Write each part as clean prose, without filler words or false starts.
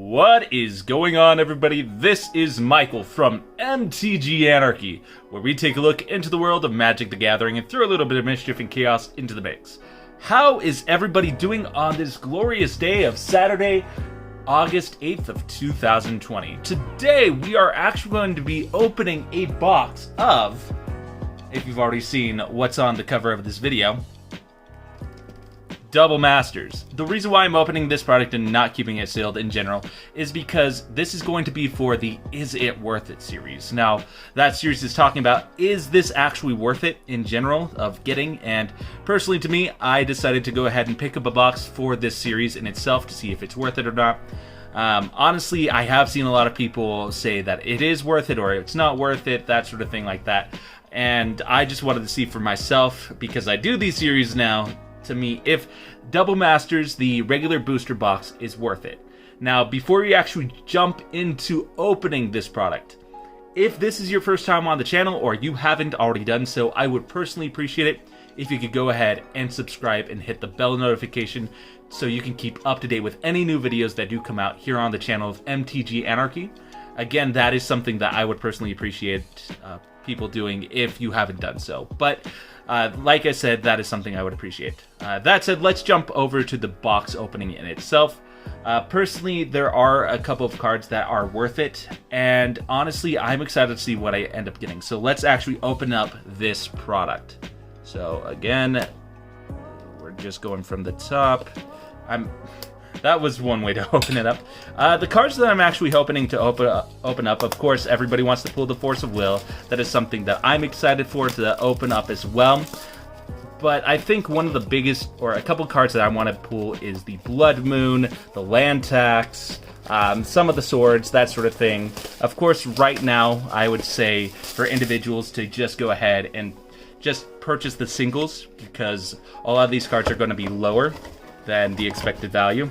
What is going on, everybody? This is Michael from MTG Anarchy, where we take a look into the world of Magic the Gathering and throw a little bit of mischief and chaos into the mix. How is everybody doing on this glorious day of Saturday, August 8th of 2020? Today, we are actually going to be opening a box of, if you've already seen what's on the cover of this video, Double Masters. The reason why I'm opening this product and not keeping it sealed in general is because this is going to be for the Is It Worth It series. Now, that series is talking about, is this actually worth it in general of getting? And personally to me, I decided to go ahead and pick up a box for this series in itself to see if it's worth it or not. Honestly, I have seen a lot of people say that it is worth it or it's not worth it, that sort of thing like that. And I just wanted to see for myself, because I do these series now, to me, if Double Masters, the regular booster box, is worth it. Now, before you actually jump into opening this product, if this is your first time on the channel or you haven't already done so, I would personally appreciate it if you could go ahead and subscribe and hit the bell notification so you can keep up to date with any new videos that do come out here on the channel of MTG Anarchy. Again, that is something that I would personally appreciate people doing if you haven't done so. But like I said, that is something I would appreciate. That said, let's jump over to the box opening in itself. Personally, there are a couple of cards that are worth it, and honestly, I'm excited to see what I end up getting. So let's actually open up this product. So again, we're just going from the top. That was one way to open it up. The cards that I'm actually hoping to open up, of course, everybody wants to pull the Force of Will. That is something that I'm excited for to open up as well. But I think one of the biggest, or a couple cards that I want to pull is the Blood Moon, the Land Tax, some of the swords, that sort of thing. Of course, right now, I would say for individuals to just go ahead and just purchase the singles, because a lot of these cards are going to be lower than the expected value,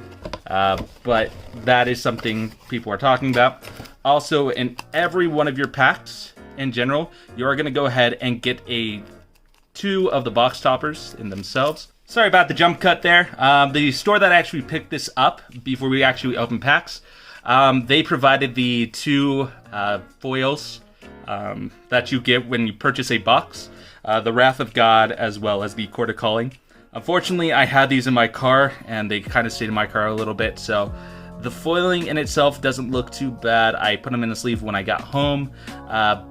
but that is something people are talking about. Also, in every one of your packs in general, you are going to go ahead and get two of the box toppers in themselves. Sorry about the jump cut there. The store that actually picked this up before we actually opened packs, they provided the two foils that you get when you purchase a box, the Wrath of God as well as the Court of Calling. Unfortunately, I had these in my car, and they kind of stayed in my car a little bit, so the foiling in itself doesn't look too bad. I put them in the sleeve when I got home,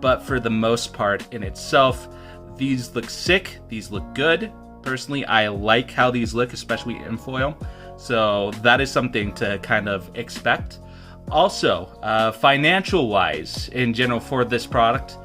but for the most part in itself, these look sick, these look good. Personally, I like how these look, especially in foil, so that is something to kind of expect. Also, financial-wise, in general for this product,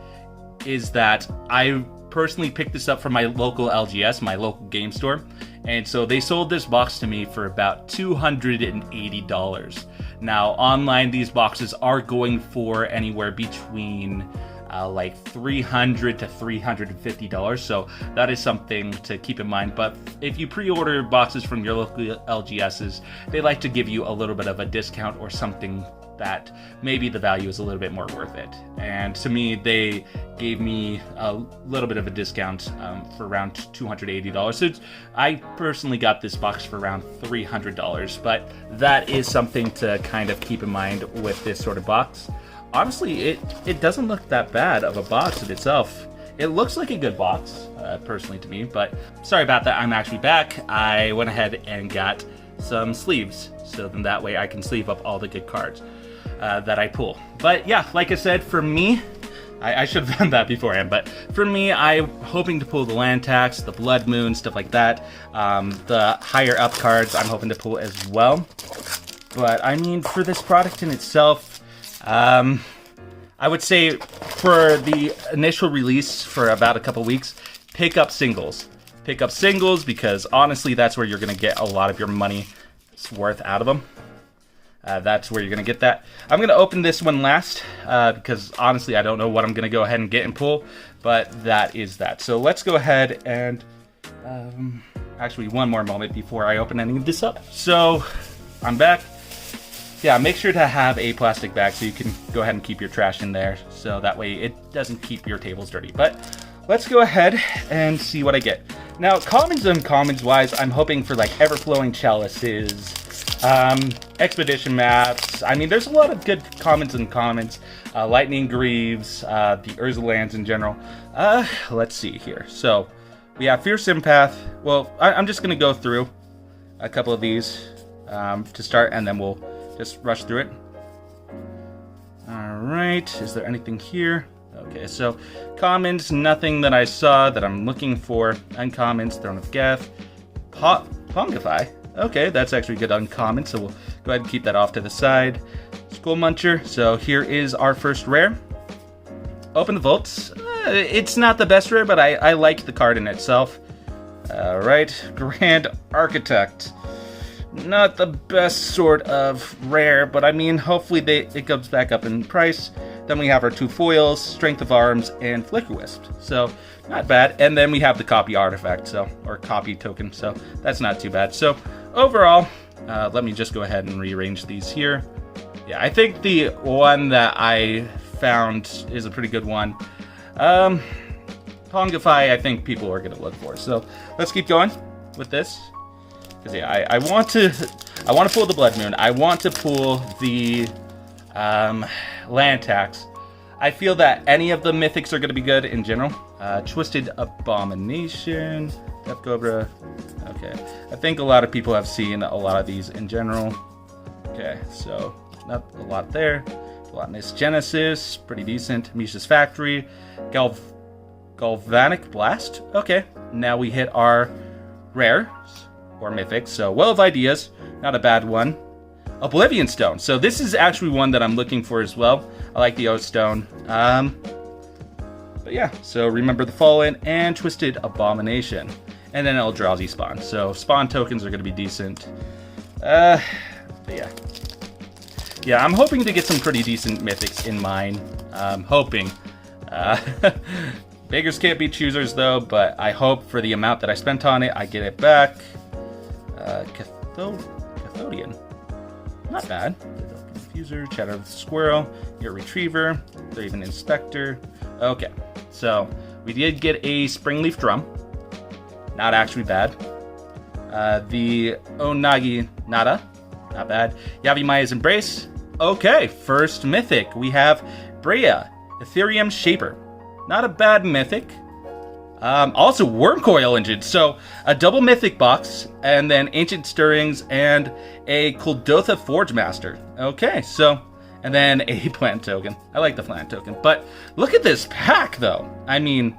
is that I personally picked this up from my local LGS, my local game store, and so they sold this box to me for about $280. Now, online, these boxes are going for anywhere between like $300 to $350, so that is something to keep in mind. But if you pre-order boxes from your local LGSs, they like to give you a little bit of a discount or something that maybe the value is a little bit more worth it. And to me, they gave me a little bit of a discount for around $280. So I personally got this box for around $300, but that is something to kind of keep in mind with this sort of box. Honestly, it doesn't look that bad of a box in itself. It looks like a good box, personally to me, but sorry about that, I'm actually back. I went ahead and got some sleeves, so then that way I can sleeve up all the good cards that I pull. But yeah, like I said, for me, I should have done that beforehand, but for me, I'm hoping to pull the Land Tax, the Blood Moon, stuff like that. The higher up cards I'm hoping to pull as well. But I mean, for this product in itself, I would say for the initial release for about a couple weeks, pick up singles. Pick up singles, because honestly, that's where you're going to get a lot of your money's worth out of them. That's where you're going to get that. I'm going to open this one last, because honestly, I don't know what I'm going to go ahead and get and pull, but that is that. So let's go ahead and, actually one more moment before I open any of this up. So, I'm back. Yeah, make sure to have a plastic bag so you can go ahead and keep your trash in there, so that way it doesn't keep your tables dirty. But let's go ahead and see what I get. Now, commons and uncommons wise, I'm hoping for like Everflowing Chalices, Expedition maps. I mean, there's a lot of good commons and commons. Lightning Greaves, the Urza lands in general. Let's see here. So, we have Fierce Empath. Well, I'm just going to go through a couple of these to start, and then we'll just rush through it. Alright, is there anything here? Okay, so commons, nothing that I saw that I'm looking for. Uncommons, Throne of Geth. Pongify. Okay, that's actually good uncommon, so we'll go ahead and keep that off to the side. Skull Muncher, so here is our first rare. Open the Vaults. It's not the best rare, but I like the card in itself. Alright, Grand Architect. Not the best sort of rare, but I mean, hopefully it comes back up in price. Then we have our 2 foils, Strength of Arms, and Flicker Wisp. So, not bad. And then we have the copy artifact, or copy token, so that's not too bad. So, overall, let me just go ahead and rearrange these here. Yeah, I think the one that I found is a pretty good one. Pongify, I think people are going to look for. So, let's keep going with this. Because yeah, I want to pull the Blood Moon. I want to pull the land tax. I feel that any of the mythics are going to be good in general. Twisted Abomination, Death Cobra. Okay, I think a lot of people have seen a lot of these in general. Okay, so not a lot there. Gelatinous Genesis, pretty decent. Misha's Factory, Galvanic Blast. Okay, now we hit our rares or mythics. So Well of Ideas, not a bad one. Oblivion Stone. So this is actually one that I'm looking for as well. I like the Oath Stone. But yeah, so Remember the Fallen and Twisted Abomination. And then Eldrazi Spawn. So Spawn tokens are going to be decent. But yeah. Yeah, I'm hoping to get some pretty decent mythics in mine. Hoping. Beggars can't be choosers though, but I hope for the amount that I spent on it, I get it back. Cathodian. Not bad. Confuser, Chatter of the Squirrel, your Retriever, Raven Inspector. Okay, so we did get a Springleaf Drum. Not actually bad. The Onagi Nada. Not bad. Yavimaya's Embrace. Okay, first mythic. We have Brea, Ethereum Shaper. Not a bad mythic. Also, Wormcoil Engine. So, a double mythic box, and then Ancient Stirrings, and a Kuldotha Forge Master. Okay, so, and then a plant token. I like the plant token. But look at this pack, though. I mean,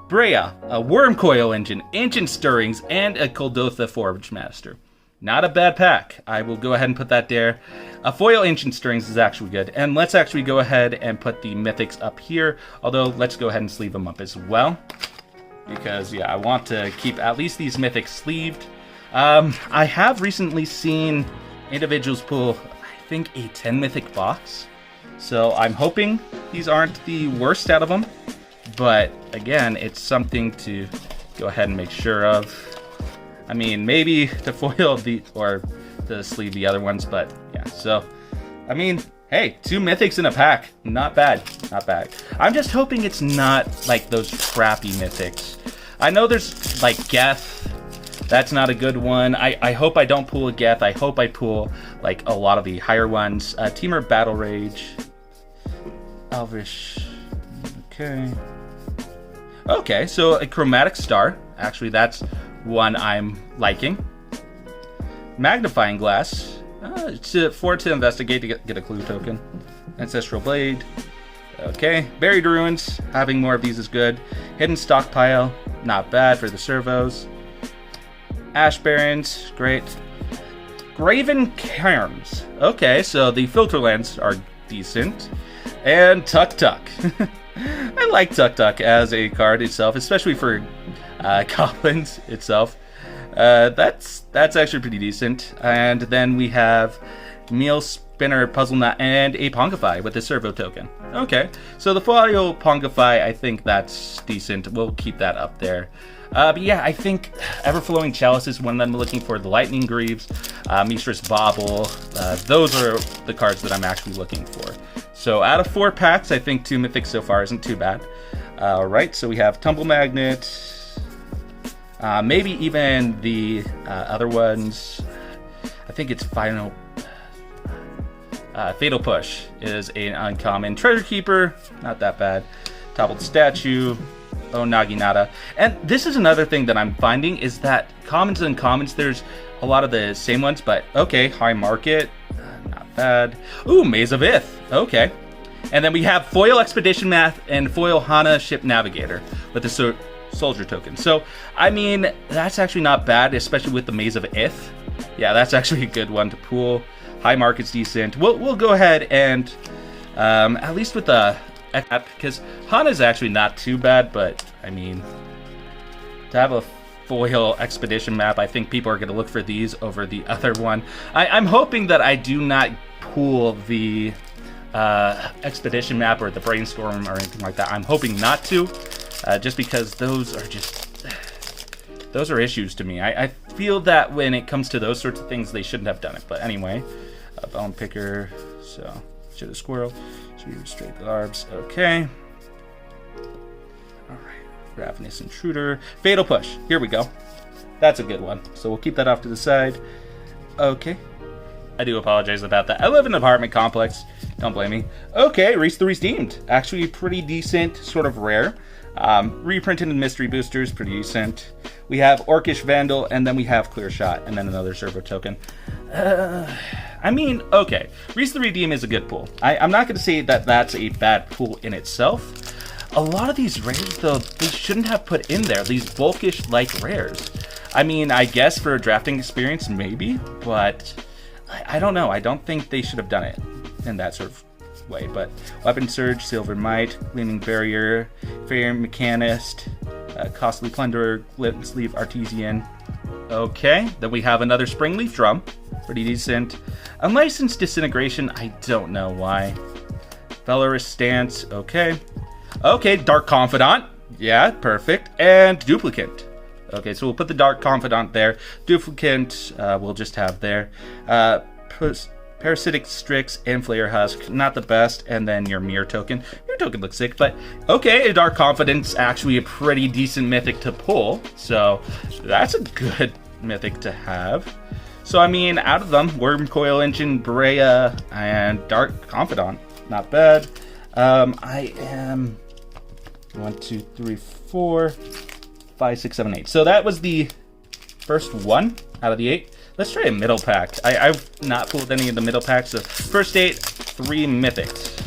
Brea, a Wormcoil Engine, Ancient Stirrings, and a Kuldotha Forge Master. Not a bad pack. I will go ahead and put that there. A foil Ancient Stirrings is actually good. And let's actually go ahead and put the mythics up here. Although, let's go ahead and sleeve them up as well. Because, yeah, I want to keep at least these mythics sleeved. I have recently seen individuals pull, I think, a 10 mythic box. So I'm hoping these aren't the worst out of them. But, again, it's something to go ahead and make sure of. I mean, maybe to foil the, or to sleeve the other ones, but, yeah. So, I mean, hey, 2 mythics in a pack. Not bad. Not bad. I'm just hoping it's not like those crappy mythics. I know there's like Geth. That's not a good one. I hope I don't pull a Geth. I hope I pull like a lot of the higher ones. Teamer Battle Rage. Elvish. Okay. Okay, so a Chromatic Star. Actually, that's one I'm liking. Magnifying Glass. To investigate to get a clue token. Ancestral Blade. Okay. Buried Ruins. Having more of these is good. Hidden Stockpile. Not bad for the servos. Ash Barrens. Great. Graven Cairns. Okay, so the filter lands are decent. And Tuk Tuk. I like Tuk Tuk as a card itself, especially for goblins itself. That's actually pretty decent. And then we have Meal Spinner, Puzzle Nut, and a Pongify with the servo token. Okay, so the foil Pongify, I think that's decent. We'll keep that up there. But yeah, I think Everflowing Chalice is one that I'm looking for. The Lightning Greaves, Mistress Bauble. Those are the cards that I'm actually looking for. So out of 4 packs, I think 2 mythics so far isn't too bad. Alright, so we have Tumble Magnet. Maybe even the other ones. I think it's Fatal Push is an uncommon. Treasure Keeper, not that bad. Toppled Statue, oh Naginata. And this is another thing that I'm finding is that commons and uncommons, there's a lot of the same ones, but okay, High Market, not bad. Ooh, Maze of Ith, okay. And then we have Foil Expedition Map and Foil Hana Ship Navigator with the Soldier token. So, I mean, that's actually not bad, especially with the Maze of Ith. Yeah, that's actually a good one to pull. High Market's decent. We'll go ahead and, at least with the app, because Hana's actually not too bad, but, I mean, to have a Foil Expedition Map, I think people are going to look for these over the other one. I'm hoping that I do not pull the Expedition Map or the Brainstorm or anything like that. I'm hoping not to, just because those are issues to me. I feel that when it comes to those sorts of things, they shouldn't have done it. But anyway, Bone Picker, so should have Squirrel, should straight the Arbs, okay. Ravenous Intruder. Fatal Push. Here we go. That's a good one. So we'll keep that off to the side. Okay. I do apologize about that. I live in an apartment complex. Don't blame me. Okay, Reese the Redeemed. Actually pretty decent, sort of rare. Reprinted in Mystery Boosters, pretty decent. We have Orcish Vandal, and then we have Clear Shot, and then another servo token. I mean, okay. Reese the Redeem is a good pull. I'm not going to say that that's a bad pull in itself. A lot of these rares, though, they shouldn't have put in there. These bulkish-like rares. I mean, I guess for a drafting experience, maybe, but I don't know. I don't think they should have done it in that sort of way. But Weapon Surge, Silver Might, Gleaming Barrier, Fair Mechanist, Costly Plunderer, Glint Sleeve Artesian. Okay, then we have another Springleaf Drum. Pretty decent. Unlicensed Disintegration, I don't know why. Valorous Stance, okay. Okay, Dark Confidant. Yeah, perfect. And Duplicant. Okay, so we'll put the Dark Confidant there. Duplicant, we'll just have there. Parasitic Strix and Flare Husk, not the best. And then your Mirror token. Your token looks sick, but okay, a Dark Confidant's actually a pretty decent mythic to pull. So that's a good mythic to have. So I mean, out of them, Worm Coil Engine, Brea, and Dark Confidant. Not bad. I am 1, 2, 3, 4, 5, 6, 7, 8. So that was the first one out of the 8. Let's try a middle pack. I've not pulled any of the middle packs. So first 8, 3 mythics.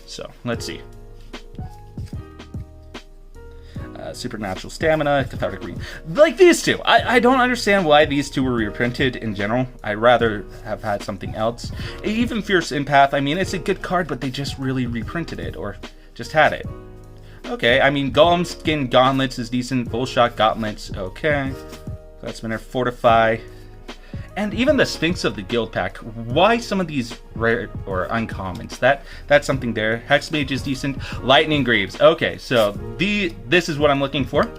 So let's see. Supernatural Stamina, Cathartic Read. Like these two. I don't understand why these two were reprinted in general. I'd rather have had something else. Even Fierce Empath, I mean, it's a good card, but they just really reprinted it, or just had it. Okay, I mean, Golem Skin Gauntlets is decent. Full Shot Gauntlets, okay. Glassmanor Fortify. And even the Sphinx of the Guild pack. Why some of these rare or uncommons? That's something there. Hexmage is decent. Lightning Greaves. Okay, so this is what I'm looking for.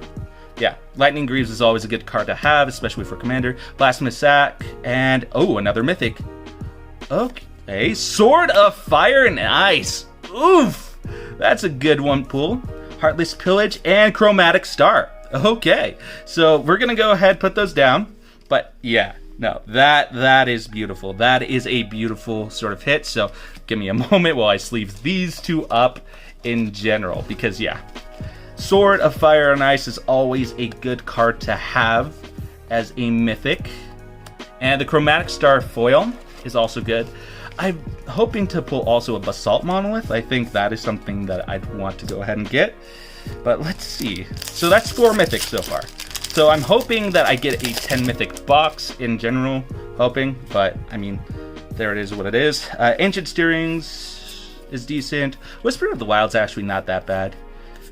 Yeah, Lightning Greaves is always a good card to have, especially for Commander. Blasphemous Sack, and oh, another mythic. Okay, Sword of Fire and Ice. Oof, that's a good one pull. Heartless Pillage and Chromatic Star. Okay, so we're gonna go ahead put those down. But yeah. No, that is beautiful. That is a beautiful sort of hit. So give me a moment while I sleeve these two up in general. Because yeah, Sword of Fire and Ice is always a good card to have as a mythic. And the Chromatic Star foil is also good. I'm hoping to pull also a Basalt Monolith. I think that is something that I'd want to go ahead and get. But let's see. So that's 4 mythics so far. So I'm hoping that I get a 10 mythic box in general, hoping, but I mean, there it is what it is. Ancient Steerings is decent. Whisper of the Wild's actually not that bad.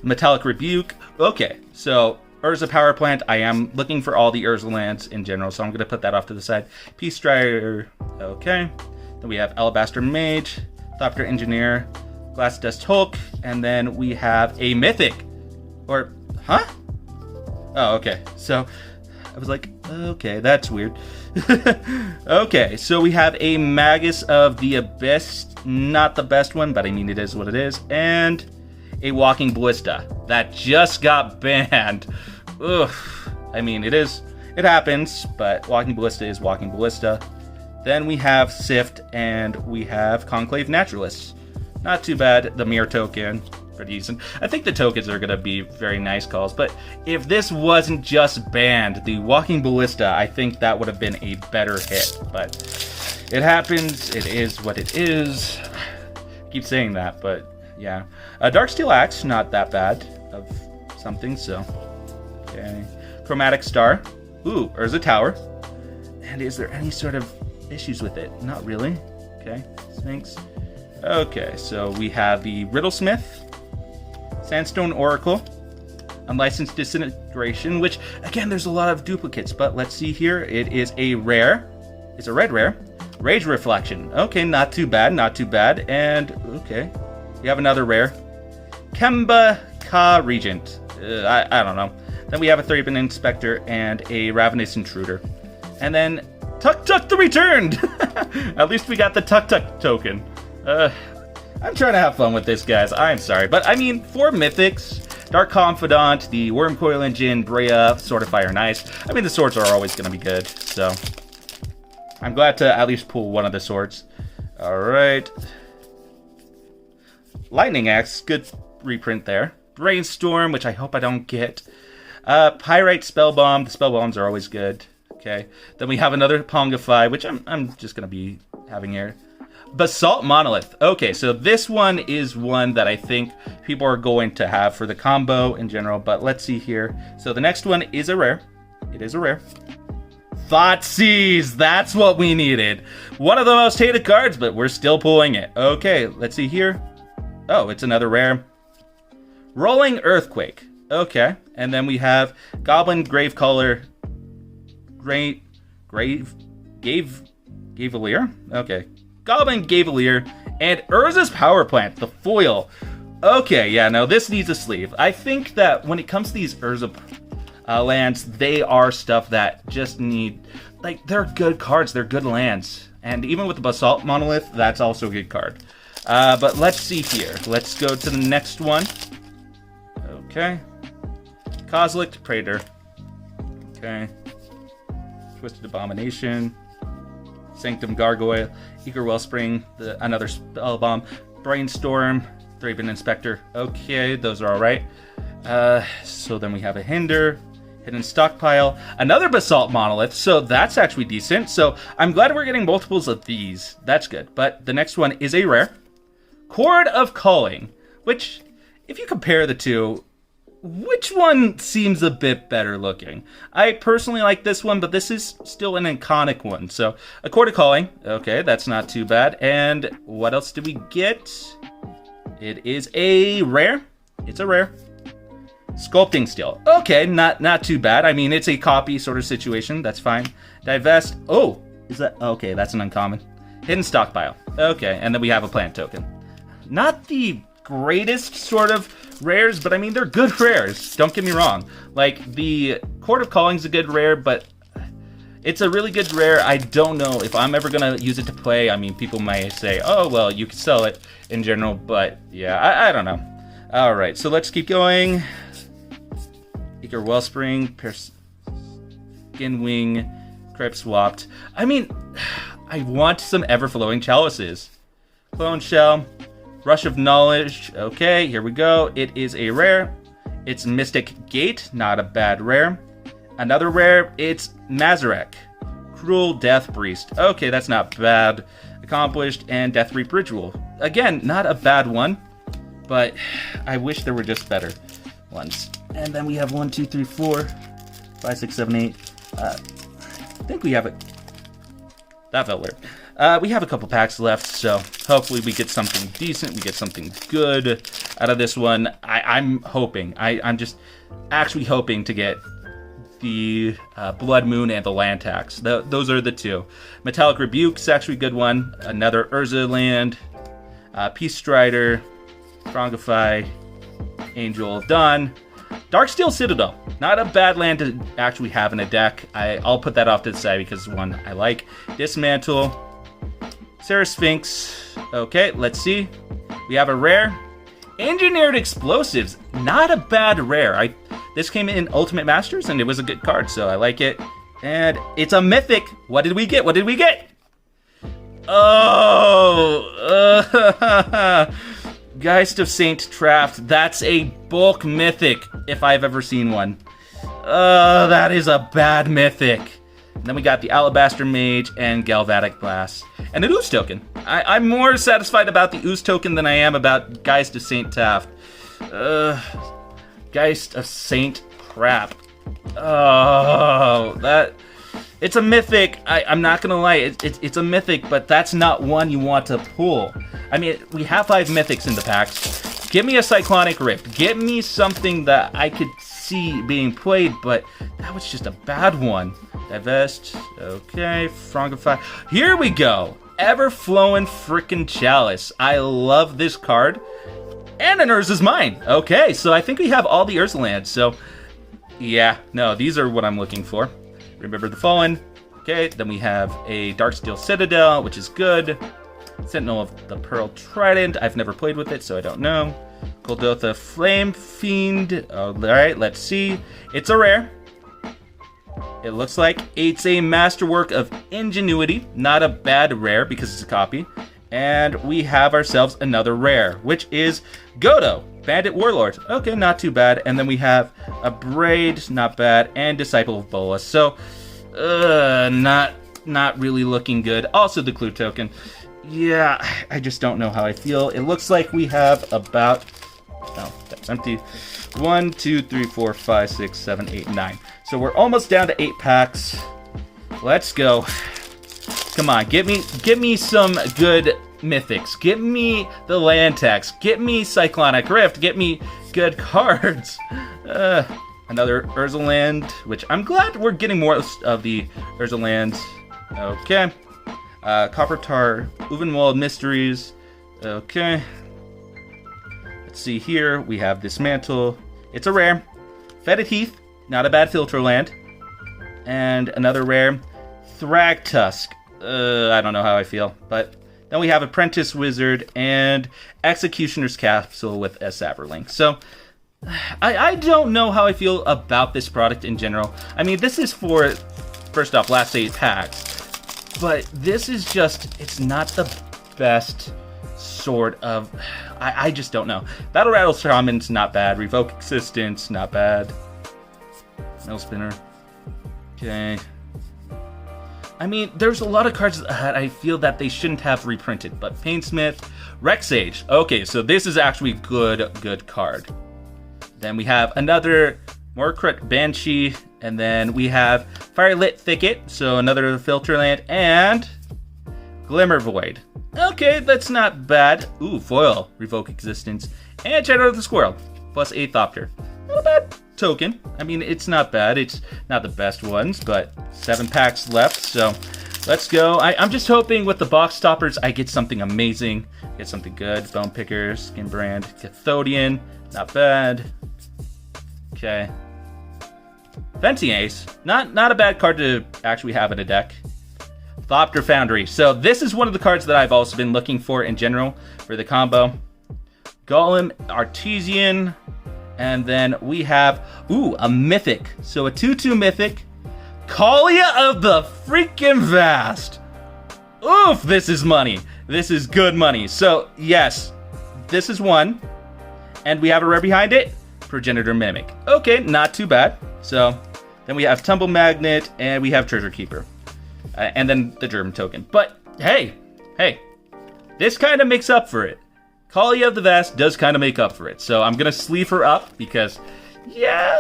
Metallic Rebuke, okay, so Urza Power Plant, I am looking for all the Urza lands in general, so I'm going to put that off to the side. Peace Strider, okay. Then we have Alabaster Mage, Thopter Engineer, Glass Dust Hulk, and then we have a mythic, or, huh? Oh, okay. So I was like, okay, that's weird. Okay, so we have a Magus of the Abyss. Not the best one, but I mean, it is what it is. And a Walking Ballista. That just got banned. Ugh. I mean, it happens, but Walking Ballista is Walking Ballista. Then we have Sift, and we have Conclave Naturalists. Not too bad. The Mirror token, pretty decent. I think the tokens are going to be very nice calls, but if this wasn't just banned, the Walking Ballista, I think that would have been a better hit. But it happens. It is what it is. I keep saying that, but yeah. Darksteel Axe, not that bad of something, so. Okay. Chromatic Star. Ooh, Urza Tower. And is there any sort of issues with it? Not really. Okay, Sphinx. Okay, so we have the Riddlesmith, Sandstone Oracle, Unlicensed Disintegration, which, again, there's a lot of duplicates, but let's see here. It is a rare. It's a red rare. Rage Reflection. Okay, not too bad, not too bad. And, okay, we have another rare. Kemba Ka Regent. I don't know. Then we have a Thraben Inspector and a Ravenous Intruder. And then Tuk Tuk the Returned! At least we got the Tuk Tuk token. I'm trying to have fun with this, guys. I'm sorry. But, I mean, 4 Mythics, Dark Confidant, the Wormcoil Engine, Brea, Sword of Fire and Ice. I mean, the swords are always going to be good, so I'm glad to at least pull one of the swords. Alright. Lightning Axe, good reprint there. Brainstorm, which I hope I don't get. Pyrite Spellbomb. The Spellbombs are always good. Okay. Then we have another Pongify, which I'm just going to be having here. Basalt Monolith. Okay, so this one is one that I think people are going to have for the combo in general, but let's see here. So the next one is a rare. It is a rare. Thoughtseize! That's what we needed. One of the most hated cards, but we're still pulling it. Okay, let's see here. Oh, it's another rare. Rolling Earthquake. Okay, and then we have Goblin Gravecaller. Gavalier? Okay. Goblin Gavalier, and Urza's Power Plant, the foil. Okay, yeah, no, this needs a sleeve. I think that when it comes to these Urza lands, they are stuff that just need, like, they're good cards, they're good lands. And even with the Basalt Monolith, that's also a good card. But let's see here. Let's go to the next one. Okay. Kozilek Praetor. Okay. Twisted Abomination. Sanctum Gargoyle, Eager Wellspring, another Spellbomb, Brainstorm, Thraben Inspector. Okay, those are alright. So then we have a Hinder, Hidden Stockpile, another Basalt Monolith, so that's actually decent. So I'm glad we're getting multiples of these. That's good. But the next one is a rare. Chord of Calling, which, if you compare the two, which one seems a bit better looking? I personally like this one, but this is still an iconic one. So, a Chord of Calling. Okay, that's not too bad. And what else did we get? It is a rare. It's a rare. Sculpting Steel. Okay, not too bad. I mean, it's a copy sort of situation. That's fine. Divest. Oh, is that? Okay, that's an uncommon. Hidden Stockpile. Okay, and then we have a plant token. Not the greatest sort of rares, but I mean, they're good rares. Don't get me wrong. Like, the Chord of Calling's a good rare, but it's a really good rare. I don't know if I'm ever going to use it to play. I mean, people might say, oh, well, you can sell it in general, but yeah, I don't know. All right, so let's keep going. Eager Wellspring, Skinwing, Crypt Swapped. I mean, I want some Everflowing Chalices. Clone Shell. Rush of Knowledge. Okay, here we go. It is a rare. It's Mystic Gate. Not a bad rare. Another rare. It's Mazarek. Cruel Death Priest. Okay, that's not bad. Accomplished. And Death Reap Ritual. Again, not a bad one. But I wish there were just better ones. And then we have 1, 2, 3, 4, 5, 6, 7, 8. I think we have it. That felt weird. We have a couple packs left, so hopefully we get something decent, we get something good out of this one. I'm hoping, I'm just actually hoping to get the Blood Moon and the Land Tax. Those are the two. Metallic Rebuke's actually a good one. Another Urza land. Peace Strider. Frongify. Angel of Dawn. Darksteel Citadel. Not a bad land to actually have in a deck. I'll put that off to the side because it's one I like. Dismantle. Sarah Sphinx. Okay, let's see. We have a rare. Engineered Explosives. Not a bad rare. This came in Ultimate Masters and it was a good card, so I like it. And it's a mythic. What did we get? What did we get? Oh! Geist of Saint Traft. That's a bulk mythic, if I've ever seen one. That is a bad mythic. And then we got the Alabaster Mage and Galvanic Blast. And an Ooze token. I'm more satisfied about the Ooze token than I am about Geist of Saint Taft. Geist of Saint Crap. Oh, that... It's a mythic. I'm not gonna lie. It's a mythic, but that's not one you want to pull. I mean, we have 5 mythics in the pack. Give me a Cyclonic Rift. Give me something that I could see being played, but that was just a bad one. Divest. Okay. Frongify. Here we go. Ever-flowing frickin' Chalice. I love this card. And an Urza's Mine. Okay, so I think we have all the Urza lands. So, yeah. No, these are what I'm looking for. Remember the Fallen. Okay, then we have a Darksteel Citadel, which is good. Sentinel of the Pearl Trident. I've never played with it, so I don't know. Goldotha Flame Fiend. Alright, let's see. It's a rare. It looks like it's a masterwork of ingenuity. Not a bad rare because it's a copy. And we have ourselves another rare, which is Godo, Bandit Warlord. Okay, not too bad. And then we have a Braid, not bad, and Disciple of Bola. So, not really looking good. Also the Clue token. Yeah, I just don't know how I feel. It looks like we have about... Oh, that's empty. 1, 2, 3, 4, 5, 6, 7, 8, 9. So we're almost down to 8 packs. Let's go. Come on, give me some good mythics. Give me the land tax. Get me Cyclonic Rift. Get me good cards. Another Urza land, which I'm glad we're getting more of the Urza lands. Okay. Copper Tar, Uvenwald Mysteries. Okay. Let's see here. We have Dismantle. It's a rare. Fetid Heath. Not a bad filter land. And another rare. Thragtusk. I don't know how I feel. But then we have Apprentice Wizard and Executioner's Capsule with a Saberlink. So, I don't know how I feel about this product in general. I mean, this is for, first off, last 8 packs. But this is just, it's not the best sort of, I just don't know. Battle Rattle Shaman's not bad. Revoke Existence, not bad. Mill Spinner. Okay. I mean, there's a lot of cards that I feel that they shouldn't have reprinted. But Painsmith, Rexage. Okay, so this is actually a good card. Then we have another Morcrut Banshee. And then we have Firelit Thicket, so another filter land, and Glimmer Void. Okay, that's not bad. Ooh, foil, Revoke Existence, and Shadow of the Squirrel, plus a Thopter. Not a bad token. I mean, it's not bad. It's not the best ones, but 7 packs left, so let's go. I'm just hoping with the box stoppers I get something amazing, get something good. Bone Picker, Skin Brand, Cathodian, not bad. Okay. Fencing Ace, not a bad card to actually have in a deck. Thopter Foundry. So this is one of the cards that I've also been looking for in general for the combo. Golem Artesian. And then we have, a Mythic. So a 2/2 Mythic. Kalia of the freaking Vast. Oof, this is money. This is good money. So, yes, this is one. And we have a rare behind it. Progenitor Mimic. Okay, not too bad. So, then we have Tumble Magnet, and we have Treasure Keeper. And then the German token. But, hey, this kind of makes up for it. Kalia of the Vast does kind of make up for it. So, I'm going to sleeve her up, because, yeah,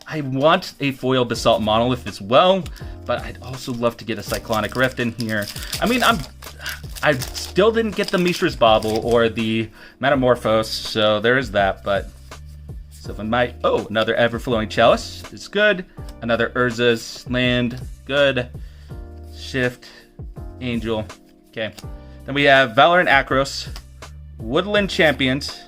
I want a foil Basalt Monolith as well. But I'd also love to get a Cyclonic Rift in here. I mean, I still didn't get the Mishra's Bauble or the Metamorphose, so there is that, but... Sylvan Might. Oh, another Everflowing Chalice is good. Another Urza's Land, good. Shift, Angel. Okay. Then we have Valorant Akros, Woodland Champions,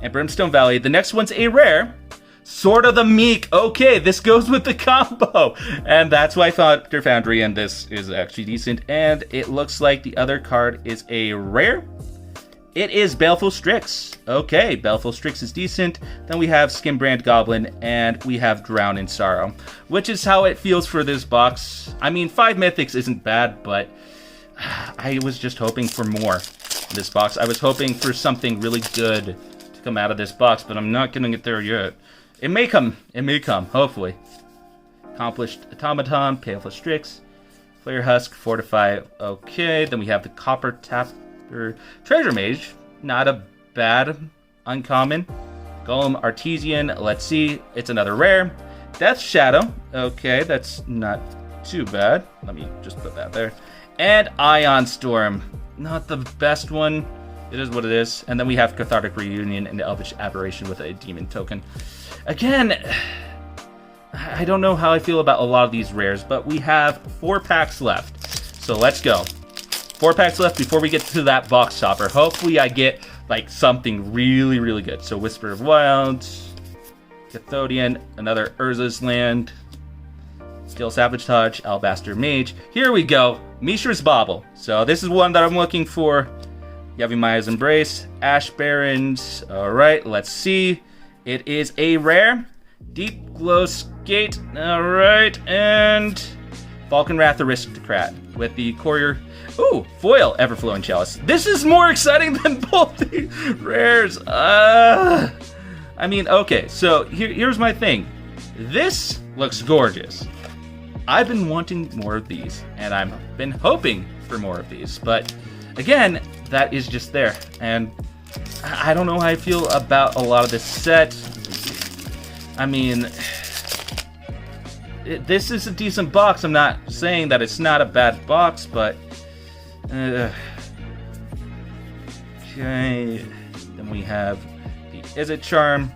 and Brimstone Valley. The next one's a rare. Sword of the Meek. Okay, this goes with the combo. And that's why I thought Thopter Foundry, and this is actually decent. And it looks like the other card is a rare. It is Baleful Strix. Okay, Baleful Strix is decent. Then we have Skinbrand Goblin, and we have Drown in Sorrow, which is how it feels for this box. I mean, 5 Mythics isn't bad, but I was just hoping for more in this box. I was hoping for something really good to come out of this box, but I'm not gonna get there yet. It may come, hopefully. Accomplished Automaton, Paleful Strix, Flare Husk, Fortify, okay. Then we have the Copper Tapper Treasure Mage, not a bad uncommon. Golem Artesian, let's see, it's another rare. Death Shadow, okay, that's not too bad. Let me just put that there. And Ion Storm, not the best one. It is what it is. And then we have Cathartic Reunion and Elvish Aberration with a Demon token. Again, I don't know how I feel about a lot of these rares, but we have 4 packs left. So let's go. 4 packs left before we get to that box topper. Hopefully I get like something really, really good. So Whisper of Wilds, Cathodian, another Urza's Land, Steel Savage Touch, Alabaster Mage. Here we go. Mishra's Bauble. So this is one that I'm looking for. Yavimaya's Embrace, Ash Barrens. Alright, let's see. It is a rare. Deep Glow Skate. Alright, and Falcon Wrath Aristocrat with the Courier. Ooh, foil Everflowing Chalice. This is more exciting than both the rares. I mean, okay, so here's my thing. This looks gorgeous. I've been wanting more of these, and I've been hoping for more of these, but again, that is just there, and I don't know how I feel about a lot of this set. I mean, this is a decent box. I'm not saying that it's not a bad box, but okay. Then we have the Izzet Charm,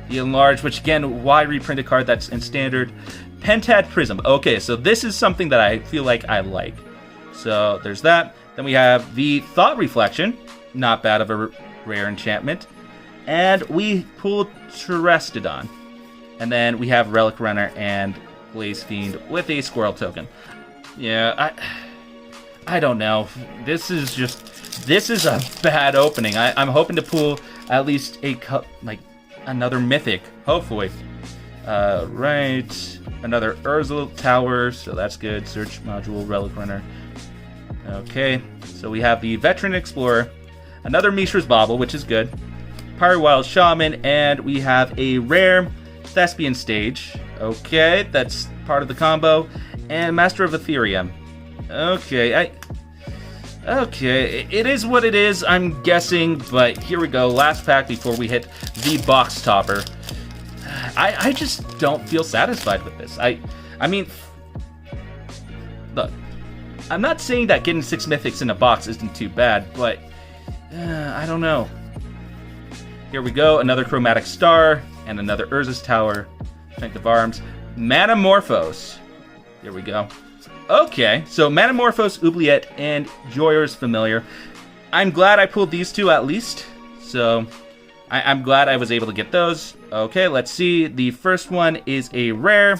the Enlarge, which again, why reprint a card that's in standard? Pentad Prism. Okay, so this is something that I feel like I like. So there's that. Then we have the Thought Reflection, not bad of a rare enchantment. And we pulled Terestodon. And then we have Relic Runner and Blaze Fiend with a Squirrel token. Yeah, I don't know. This is a bad opening. I'm hoping to pull at least another Mythic, hopefully. Right. Another Urza Tower, so that's good. Search Module, Relic Runner. Okay, so we have the Veteran Explorer, another Mishra's Bauble, which is good. Pyre Wild Shaman, and we have a rare Thespian Stage. Okay, that's part of the combo. And Master of Ethereum. Okay, it is what it is, I'm guessing, but here we go. Last pack before we hit the box topper. I just don't feel satisfied with this. I mean, look, I'm not saying that getting 6 mythics in a box isn't too bad, but I don't know. Here we go, another Chromatic Star, and another Urza's Tower, Strength of Arms, Manamorphose. Here we go. Okay, so Manamorphose, Oubliette, and Joyer's Familiar. I'm glad I pulled these two at least, so I'm glad I was able to get those. Okay, let's see. The first one is a rare.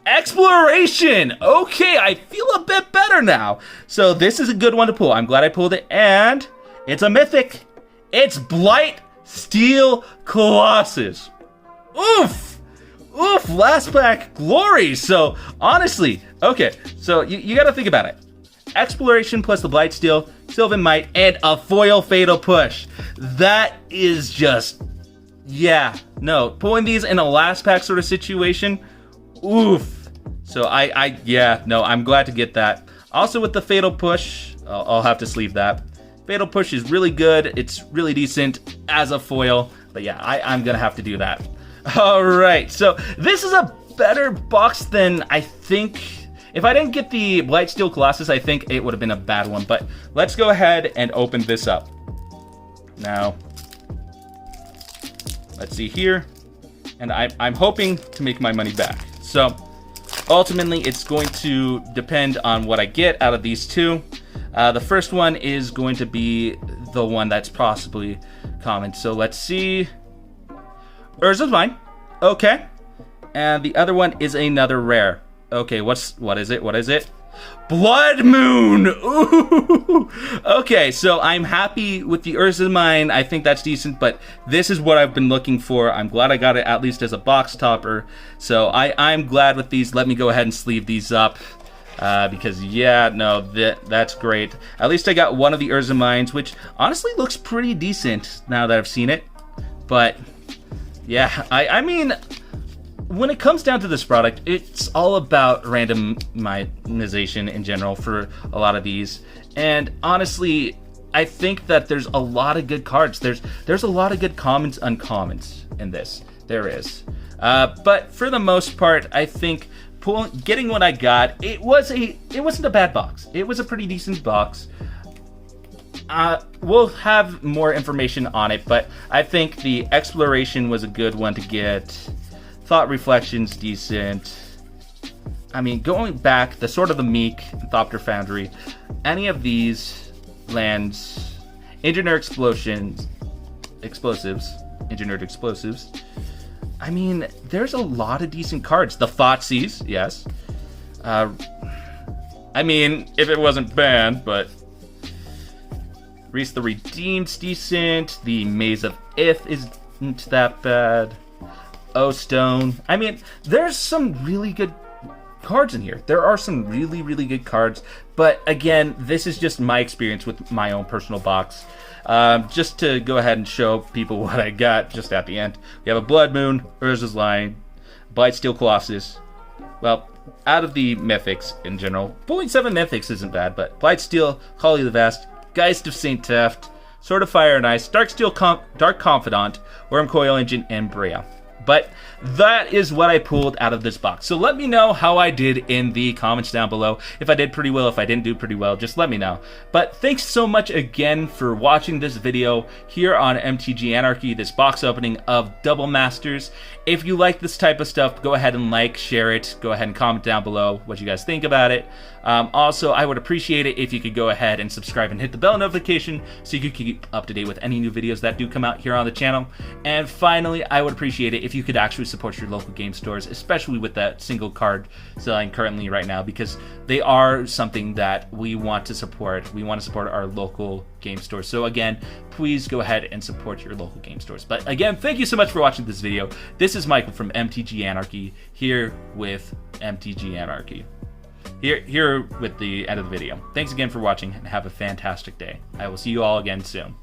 Exploration! Okay, I feel a bit better now. So this is a good one to pull. I'm glad I pulled it, and it's a mythic. It's Blight Steel Colossus. Oof! Oof, last pack glory. So honestly, okay, so you gotta think about it. Exploration plus the Blightsteel, Sylvan Might, and a foil Fatal Push. That is just, yeah, no, pulling these in a last pack sort of situation, oof. So I'm glad to get that. Also with the Fatal Push, I'll have to sleeve that. Fatal Push is really good. It's really decent as a foil, but yeah, I'm gonna have to do that. All right, so this is a better box than I think. If I didn't get the Blightsteel Colossus, I think it would have been a bad one, but let's go ahead and open this up. Now, let's see here, and I'm hoping to make my money back. So, ultimately, it's going to depend on what I get out of these two. The first one is going to be the one that's possibly common. So let's see. Urza's Mine. Okay. And the other one is another rare. Okay, what is it? Blood Moon! Ooh! Okay, so I'm happy with the Urza's Mine. I think that's decent, but this is what I've been looking for. I'm glad I got it at least as a box topper. So I'm glad with these. Let me go ahead and sleeve these up. Because yeah, no, that's great. At least I got one of the Urza mines, which honestly looks pretty decent now that I've seen it. But yeah, I mean, when it comes down to this product, it's all about randomization in general for a lot of these. And honestly, I think that there's a lot of good cards. There's a lot of good commons, uncommons in this. There is. But for the most part, I think getting what I got, it wasn't a bad box. It was a pretty decent box. We'll have more information on it, but I think the exploration was a good one to get. Thought reflection's decent. I mean, going back, the Sword of the Meek, Thopter Foundry, any of these lands, engineered explosives. I mean, there's a lot of decent cards. The Thoughtseas, yes. I mean, if it wasn't banned, but Reese the Redeemed's decent. The Maze of Ith isn't that bad. O Stone. I mean, there's some really good cards in here. There are some really, really good cards. But again, this is just my experience with my own personal box. Just to go ahead and show people what I got just at the end. We have a Blood Moon, Urza's Line, Blightsteel Colossus. Well, out of the mythics in general, pulling 7 mythics isn't bad, but Blightsteel, Holly the Vast, Geist of Saint Teft, Sword of Fire and Ice, Dark Confidant, Wormcoil Engine, and Brea. But that is what I pulled out of this box. So let me know how I did in the comments down below. If I did pretty well, if I didn't do pretty well, just let me know. But thanks so much again for watching this video here on MTG Anarchy, this box opening of Double Masters. If you like this type of stuff, go ahead and like, share it. Go ahead and comment down below what you guys think about it. Also, I would appreciate it if you could go ahead and subscribe and hit the bell notification so you could keep up to date with any new videos that do come out here on the channel. And finally, I would appreciate it if you could actually support your local game stores, especially with that single card selling currently right now, because they are something that we want to support. We want to support our local game stores. So again, please go ahead and support your local game stores. But again, thank you so much for watching this video. This is Michael from MTG Anarchy, here with MTG Anarchy. Here with the end of the video. Thanks again for watching and have a fantastic day. I will see you all again soon.